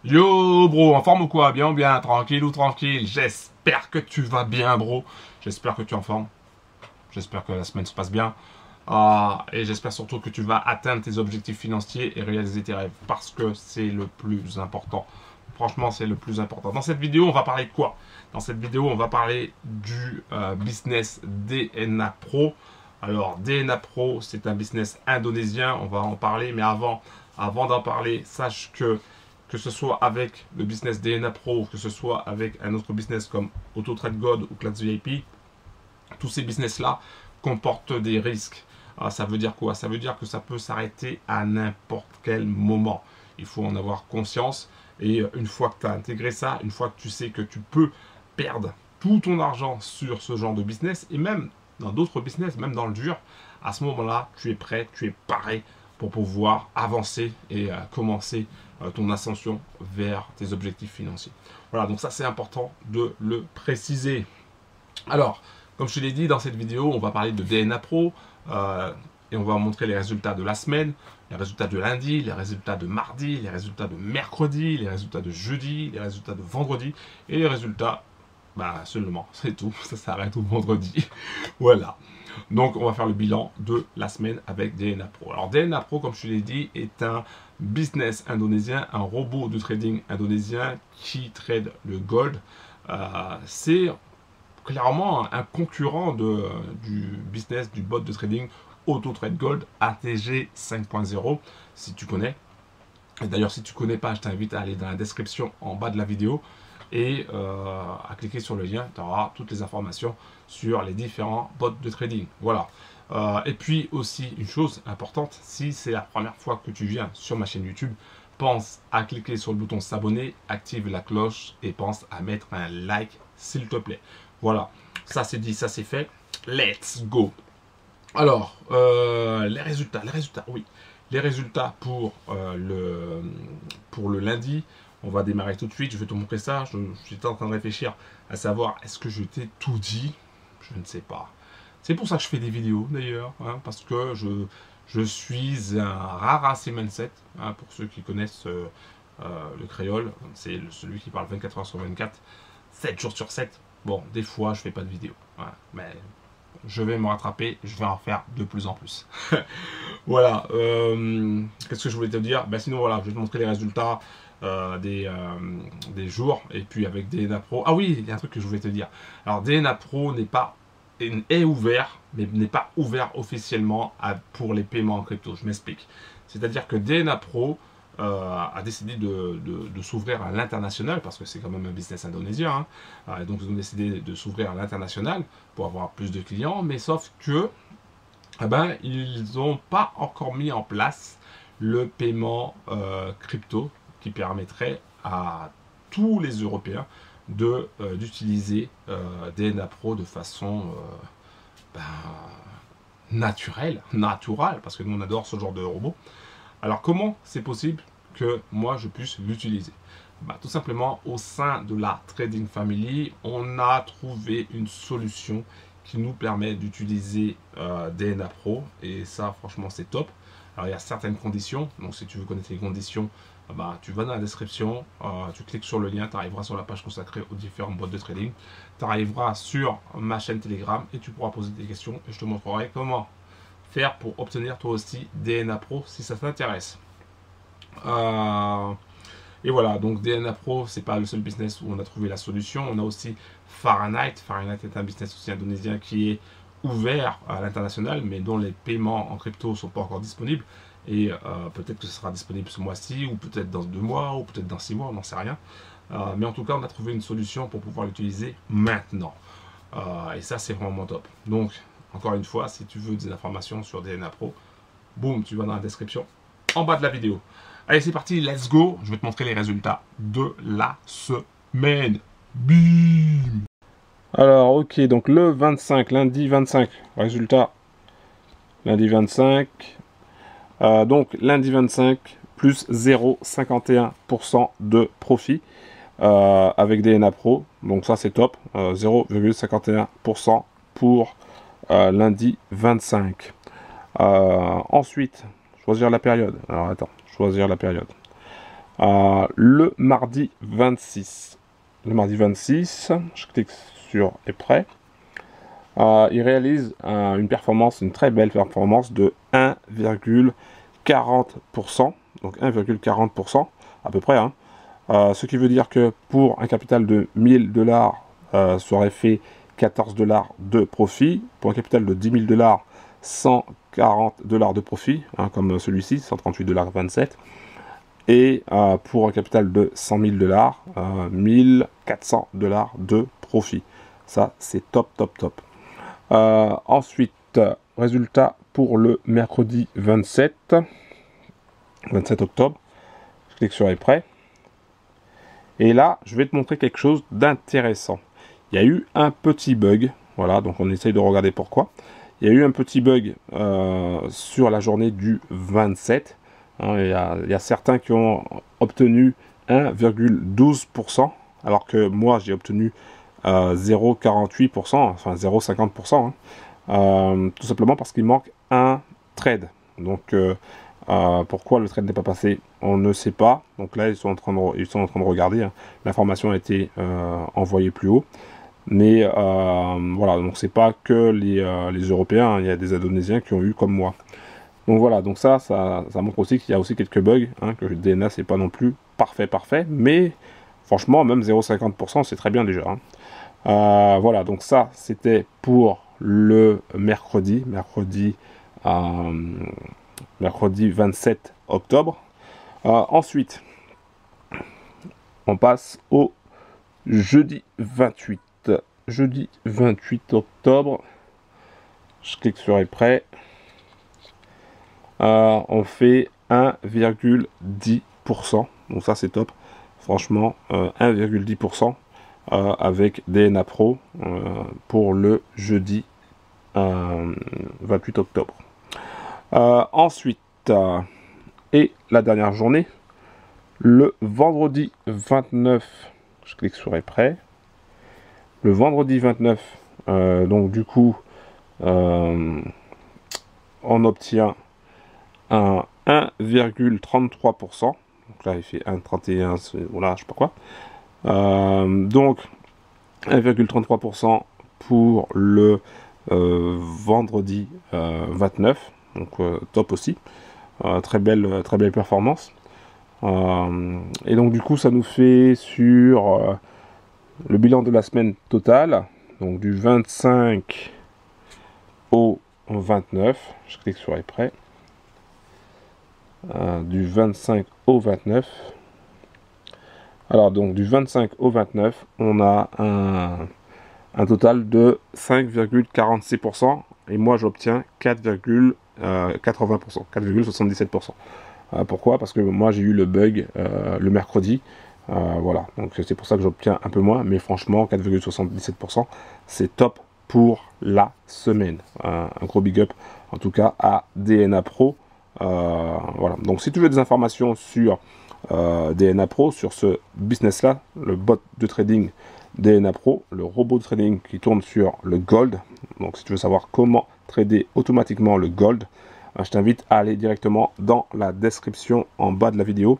Yo bro, en forme ou quoi? Bien ou bien? Tranquille ou tranquille? J'espère que tu vas bien bro. J'espère que tu es en forme. J'espère que la semaine se passe bien. Et j'espère surtout que tu vas atteindre tes objectifs financiers et réaliser tes rêves. Parce que c'est le plus important. Franchement, c'est le plus important. Dans cette vidéo, on va parler de quoi? Dans cette vidéo, on va parler du business DNA Pro. Alors, DNA Pro, c'est un business indonésien. On va en parler. Mais avant d'en parler, sache que ce soit avec le business DNA Pro, que ce soit avec un autre business comme AutoTradeGod ou Class VIP, tous ces business-là comportent des risques. Ça veut dire quoi? Ça veut dire que ça peut s'arrêter à n'importe quel moment. Il faut en avoir conscience. Et une fois que tu as intégré ça, une fois que tu sais que tu peux perdre tout ton argent sur ce genre de business, et même dans d'autres business, même dans le dur, à ce moment-là, tu es prêt, tu es paré pour pouvoir avancer et commencer ton ascension vers tes objectifs financiers. Voilà, donc ça c'est important de le préciser. Alors, comme je te l'ai dit dans cette vidéo, on va parler de DNA Pro et on va montrer les résultats de la semaine, les résultats de lundi, les résultats de mardi, les résultats de mercredi, les résultats de jeudi, les résultats de vendredi et les résultats, seulement, c'est tout, ça s'arrête au vendredi. Voilà. Donc, on va faire le bilan de la semaine avec DNA Pro. Alors, DNA Pro, comme je te l'ai dit, est un business indonésien, un robot de trading indonésien qui trade le gold. C'est clairement un concurrent du business du bot de trading AutoTradeGold ATG 5.0, si tu connais. Et d'ailleurs, si tu ne connais pas, je t'invite à aller dans la description en bas de la vidéo et à cliquer sur le lien. Tu auras toutes les informations sur les différents bots de trading. Voilà. Et puis aussi, une chose importante, si c'est la première fois que tu viens sur ma chaîne YouTube, pense à cliquer sur le bouton s'abonner, active la cloche et pense à mettre un like s'il te plaît. Voilà, ça c'est dit, ça c'est fait. Let's go. Alors, les résultats, oui. Les résultats pour le lundi, on va démarrer tout de suite. Je vais te montrer ça. J'étais en train de réfléchir à savoir, est-ce que je t'ai tout dit? Je ne sais pas. C'est pour ça que je fais des vidéos d'ailleurs, hein, parce que je suis un rara mindset, hein, pour ceux qui connaissent le créole. C'est celui qui parle 24 heures sur 24, 7 jours sur 7. Bon, des fois, je fais pas de vidéo, hein, mais je vais me rattraper, je vais en faire de plus en plus. Voilà, qu'est-ce que je voulais te dire? Sinon, voilà, je vais te montrer les résultats des jours, et puis avec DNA Pro. Ah oui, il y a un truc que je voulais te dire. Alors, DNA Pro est ouvert, mais n'est pas ouvert officiellement pour les paiements en crypto. Je m'explique. C'est-à-dire que DNA Pro a décidé de s'ouvrir à l'international, parce que c'est quand même un business indonésien, hein. Et donc ils ont décidé de s'ouvrir à l'international pour avoir plus de clients, mais sauf que ils n'ont pas encore mis en place le paiement crypto qui permettrait à tous les Européens d'utiliser DNA Pro de façon naturelle, parce que nous on adore ce genre de robot. Alors comment c'est possible que moi je puisse l'utiliser? Tout simplement, au sein de la Trading Family, on a trouvé une solution qui nous permet d'utiliser DNA Pro, et ça franchement c'est top. Alors il y a certaines conditions, donc si tu veux connaître les conditions, tu vas dans la description, tu cliques sur le lien, tu arriveras sur la page consacrée aux différents bots de trading, tu arriveras sur ma chaîne Telegram et tu pourras poser des questions et je te montrerai comment faire pour obtenir toi aussi DNA Pro si ça t'intéresse. Et voilà, donc DNA Pro, c'est pas le seul business où on a trouvé la solution. On a aussi Fahrenheit. Fahrenheit est un business aussi indonésien qui est ouvert à l'international, mais dont les paiements en crypto ne sont pas encore disponibles. Et peut-être que ce sera disponible ce mois-ci, ou peut-être dans 2 mois, ou peut-être dans 6 mois, on n'en sait rien. Mais en tout cas, on a trouvé une solution pour pouvoir l'utiliser maintenant. Et ça, c'est vraiment top. Donc, encore une fois, si tu veux des informations sur DNA Pro, boum, tu vas dans la description en bas de la vidéo. Allez, c'est parti, let's go. Je vais te montrer les résultats de la semaine. Bim. Alors, ok, donc le 25, lundi 25, résultat, lundi 25. Donc, lundi 25, plus 0,51% de profit avec DNA Pro. Donc ça, c'est top. 0,51% pour lundi 25. Ensuite, choisir la période. Alors, attends. Choisir la période. Le mardi 26. Le mardi 26, je clique sur « Est prêt ». Il réalise une performance, une très belle performance de 1,40%. Donc 1,40% à peu près. Hein. Ce qui veut dire que pour un capital de 1000 $, ça aurait fait 14 $ de profit. Pour un capital de 10 000 $, 140 $ de profit, hein, comme celui-ci, 138,27 $. Et pour un capital de 100 000 $, 1400 $ de profit. Ça, c'est top, top, top. Ensuite, résultat pour le mercredi 27 octobre. Je clique sur « Est prêt ». Et là, je vais te montrer quelque chose d'intéressant. Il y a eu un petit bug. Voilà, donc on essaye de regarder pourquoi. Il y a eu un petit bug sur la journée du 27. Hein, il y a certains qui ont obtenu 1,12%, alors que moi j'ai obtenu 0,48%, enfin 0,50%. Hein, tout simplement parce qu'il manque un trade. Donc pourquoi le trade n'est pas passé, on ne sait pas. Donc là ils sont en train de regarder. Hein. L'information a été envoyée plus haut. Mais voilà, donc c'est pas que les Européens, hein. Il y a des Indonésiens qui ont eu comme moi. Donc voilà, donc ça montre aussi qu'il y a aussi quelques bugs, hein, que le DNA c'est pas non plus parfait, mais franchement même 0,50% c'est très bien déjà. Hein. Voilà, donc ça c'était pour le mercredi 27 octobre. Ensuite, on passe au jeudi 28. Jeudi 28 octobre, je clique sur « Est prêt ». On fait 1,10%. Donc ça c'est top. Franchement, 1,10% avec DNA Pro pour le jeudi 28 octobre. Ensuite, et la dernière journée, le vendredi 29, je clique sur « Est prêt ». Le vendredi 29, donc du coup, on obtient un 1,33%. Donc là, il fait 1,31, voilà, je sais pas quoi. Donc, 1,33% pour le vendredi 29. Donc, top aussi. Très belle performance. Et donc, du coup, ça nous fait sur le bilan de la semaine totale, donc du 25 au 29, je clique sur « Est prêt ». Du 25 au 29. Alors donc du 25 au 29, on a un total de 5,46% et moi j'obtiens 4,80%, 4,77%. Pourquoi? Parce que moi j'ai eu le bug le mercredi. Voilà, donc c'est pour ça que j'obtiens un peu moins, mais franchement 4,77% c'est top pour la semaine. Un gros big up en tout cas à DNA Pro. Voilà, donc si tu veux des informations sur DNA Pro, sur ce business là, le bot de trading DNA Pro, le robot de trading qui tourne sur le gold, donc si tu veux savoir comment trader automatiquement le gold, je t'invite à aller directement dans la description en bas de la vidéo,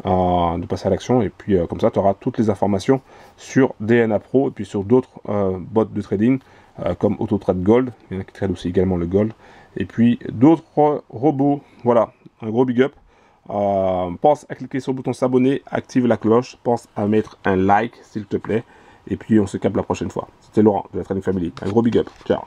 de passer à l'action, et puis comme ça tu auras toutes les informations sur DNA Pro et puis sur d'autres bots de trading comme AutoTrade Gold, il y en a qui trade aussi également le gold, et puis d'autres robots. Voilà, un gros big up. Pense à cliquer sur le bouton s'abonner, active la cloche, pense à mettre un like s'il te plaît, et puis on se capte la prochaine fois. C'était Laurent de la Trading Family, un gros big up, ciao.